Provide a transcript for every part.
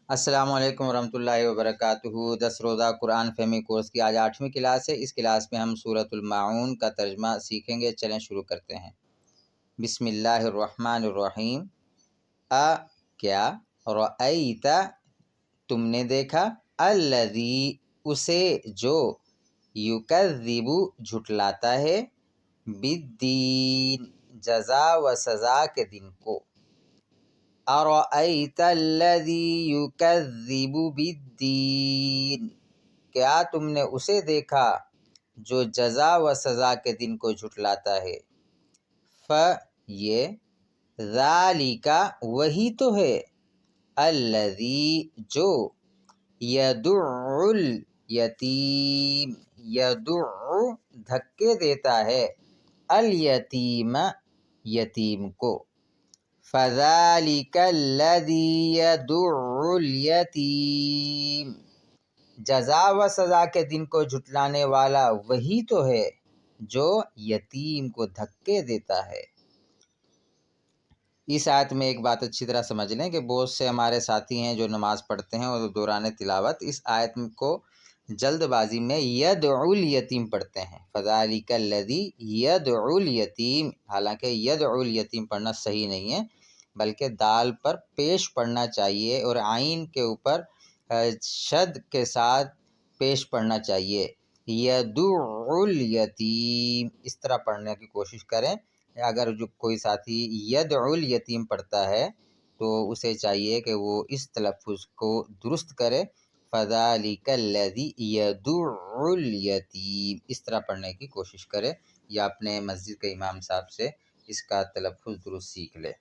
السلام علیکم ورحمۃ اللہ وبرکاتہ۔ 10 روزہ قرآن فہمی کورس کی آج 8ویں کلاس ہے۔ اس کلاس میں ہم سورۃ الماعون کا ترجمہ سیکھیں گے۔ چلیں شروع کرتے ہیں۔ بسم اللہ الرحمن الرحیم۔ کیا رأیت تم نے دیکھا، الذی اسے جو، یکذب جھٹلاتا ہے، بالدین جزا و سزا کے دن کو۔ ارأیت الذی یکذب بالدین، کیا تم نے اسے دیکھا جو جزا و سزا کے دن کو جھٹلاتا ہے۔ یہ ذالک وہی تو ہے، الذی جو، یدع الیتیم یدع دھکے دیتا ہے، الیتیم یتیم کو۔ فَذَلِكَ الَّذِي يَدُعُّ الْيَتِيمَ، جزا و سزا کے دن کو جھٹلانے والا وہی تو ہے جو یتیم کو دھکے دیتا ہے۔ اس آیت میں ایک بات اچھی طرح سمجھ لیں کہ بہت سے ہمارے ساتھی ہیں جو نماز پڑھتے ہیں اور دوران تلاوت اس آیت کو جلد بازی میں یدعو الیتیم پڑھتے ہیں۔ فَذَلِكَ الَّذِي يَدْعُو الْيَتِيمَ، حالانکہ یدعو الیتیم پڑھنا صحیح نہیں ہے، بلکہ دال پر پیش پڑھنا چاہیے اور عین کے اوپر شد کے ساتھ پیش پڑھنا چاہیے۔ یدعو الیتیم، اس طرح پڑھنے کی کوشش کریں۔ اگر جو کوئی ساتھی یدعو الیتیم پڑھتا ہے تو اسے چاہیے کہ وہ اس تلفظ کو درست کرے، فَذَلِكَ الَّذِي يَدُعُّ الْيَتِيمَ، اس طرح پڑھنے کی کوشش کرے، یا اپنے مسجد کے امام صاحب سے اس کا تلفظ درست سیکھ لے۔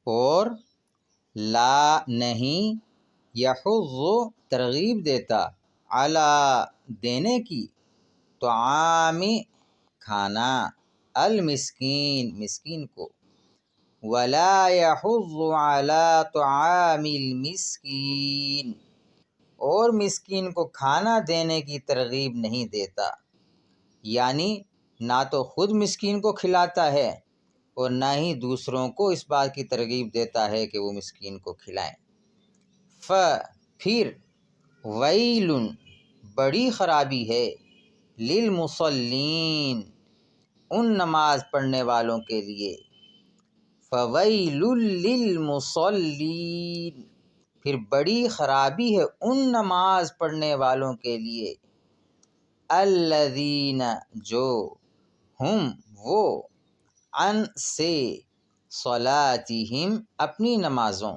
اور لا نہیں، یحض ترغیب دیتا، علی دینے کی، طعام کھانا، المسکین مسکین کو، ولا یحض علی طعام المسکین، اور مسکین کو کھانا دینے کی ترغیب نہیں دیتا، یعنی نہ تو خود مسکین کو کھلاتا ہے اور نہ ہی دوسروں کو اس بات کی ترغیب دیتا ہے کہ وہ مسکین کو کھلائیں۔ پھر ویل بڑی خرابی ہے، للمصلین ان نماز پڑھنے والوں کے لیے، فویل للمصلین پھر بڑی خرابی ہے ان نماز پڑھنے والوں کے لیے، الذین جو، ہم وہ، عن سے، صلاتہم اپنی نمازوں،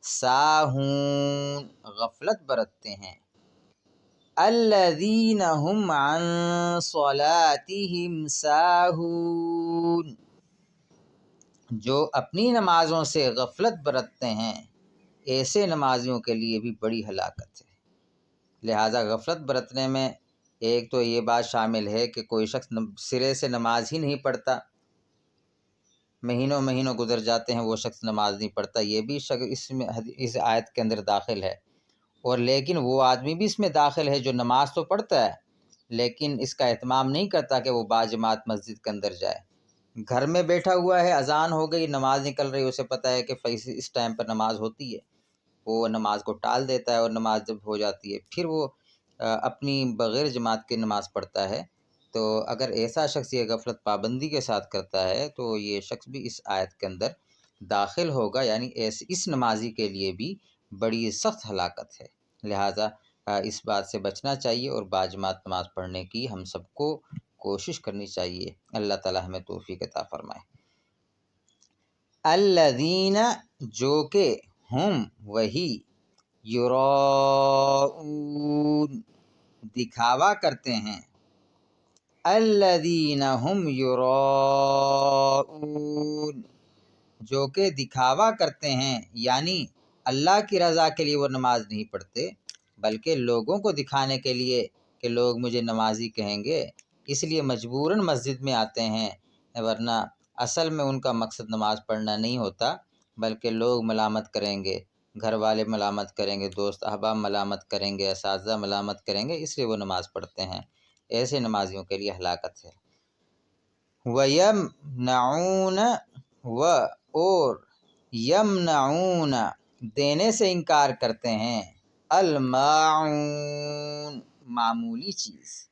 ساہون غفلت برتتے ہیں، الذین ہم عن صلاتہم ساہون جو اپنی نمازوں سے غفلت برتتے ہیں، ایسے نمازیوں کے لیے بھی بڑی ہلاکت ہے۔ لہٰذا غفلت برتنے میں ایک تو یہ بات شامل ہے کہ کوئی شخص سرے سے نماز ہی نہیں پڑھتا، مہینوں گزر جاتے ہیں وہ شخص نماز نہیں پڑھتا، یہ بھی اس آیت کے اندر داخل ہے۔ اور لیکن وہ آدمی بھی اس میں داخل ہے جو نماز تو پڑھتا ہے لیکن اس کا اہتمام نہیں کرتا کہ وہ باجماعت مسجد کے اندر جائے، گھر میں بیٹھا ہوا ہے، اذان ہو گئی، نماز نکل رہی، اسے پتہ ہے کہ اس ٹائم پر نماز ہوتی ہے، وہ نماز کو ٹال دیتا ہے، اور نماز جب ہو جاتی ہے پھر وہ اپنی بغیر جماعت کی نماز پڑھتا ہے۔ تو اگر ایسا شخص یہ غفلت پابندی کے ساتھ کرتا ہے تو یہ شخص بھی اس آیت کے اندر داخل ہوگا، یعنی اس نمازی کے لیے بھی بڑی سخت ہلاکت ہے۔ لہٰذا اس بات سے بچنا چاہیے اور باجماعت نماز پڑھنے کی ہم سب کو کوشش کرنی چاہیے۔ اللہ تعالی ہمیں توفیق عطا فرمائے۔ الذین جو کہ، ہم وہی، یراؤون دکھاوا کرتے ہیں، الذین ہم یراؤون جو کہ دکھاوا کرتے ہیں، یعنی اللہ کی رضا کے لیے وہ نماز نہیں پڑھتے بلکہ لوگوں کو دکھانے کے لیے کہ لوگ مجھے نمازی کہیں گے، اس لیے مجبوراً مسجد میں آتے ہیں، ورنہ اصل میں ان کا مقصد نماز پڑھنا نہیں ہوتا بلکہ لوگ ملامت کریں گے، گھر والے ملامت کریں گے، دوست احباب ملامت کریں گے، اساتذہ ملامت کریں گے، اس لیے وہ نماز پڑھتے ہیں۔ ایسے نمازیوں کے لیے ہلاکت ہے۔ وَيَمْنَعُونَ اور یمنعون دینے سے انکار کرتے ہیں، الماعون معمولی چیز،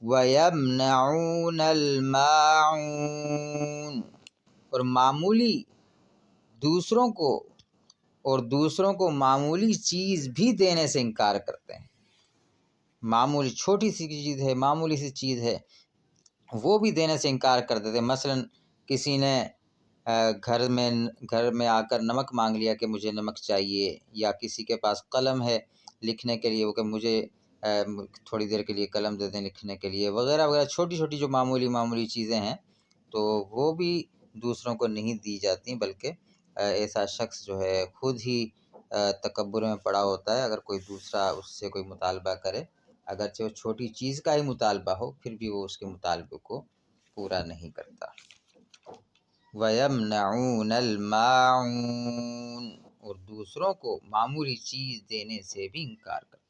وَيَمْنَعُونَ الْمَاعُونَ اور معمولی دوسروں کو معمولی چیز بھی دینے سے انکار کرتے ہیں۔ معمولی چھوٹی سی چیز ہے، معمولی سی چیز ہے، وہ بھی دینے سے انکار کر دیتے ہیں۔ مثلا کسی نے گھر میں آ کر نمک مانگ لیا کہ مجھے نمک چاہیے، یا کسی کے پاس قلم ہے لکھنے کے لیے، وہ کہ مجھے تھوڑی دیر کے لیے قلم دے دیں لکھنے کے لیے، وغیرہ وغیرہ، چھوٹی چھوٹی جو معمولی چیزیں ہیں، تو وہ بھی دوسروں کو نہیں دی جاتی، بلکہ ایسا شخص جو ہے خود ہی تکبر میں پڑا ہوتا ہے اگر کوئی دوسرا اس سے کوئی مطالبہ کرے، اگرچہ وہ چھوٹی چیز کا ہی مطالبہ ہو، پھر بھی وہ اس کے مطالبے کو پورا نہیں کرتا۔ وَيَمْنَعُونَ الْمَاعُونَ اور دوسروں کو معمولی چیز دینے سے بھی انکار کرتا۔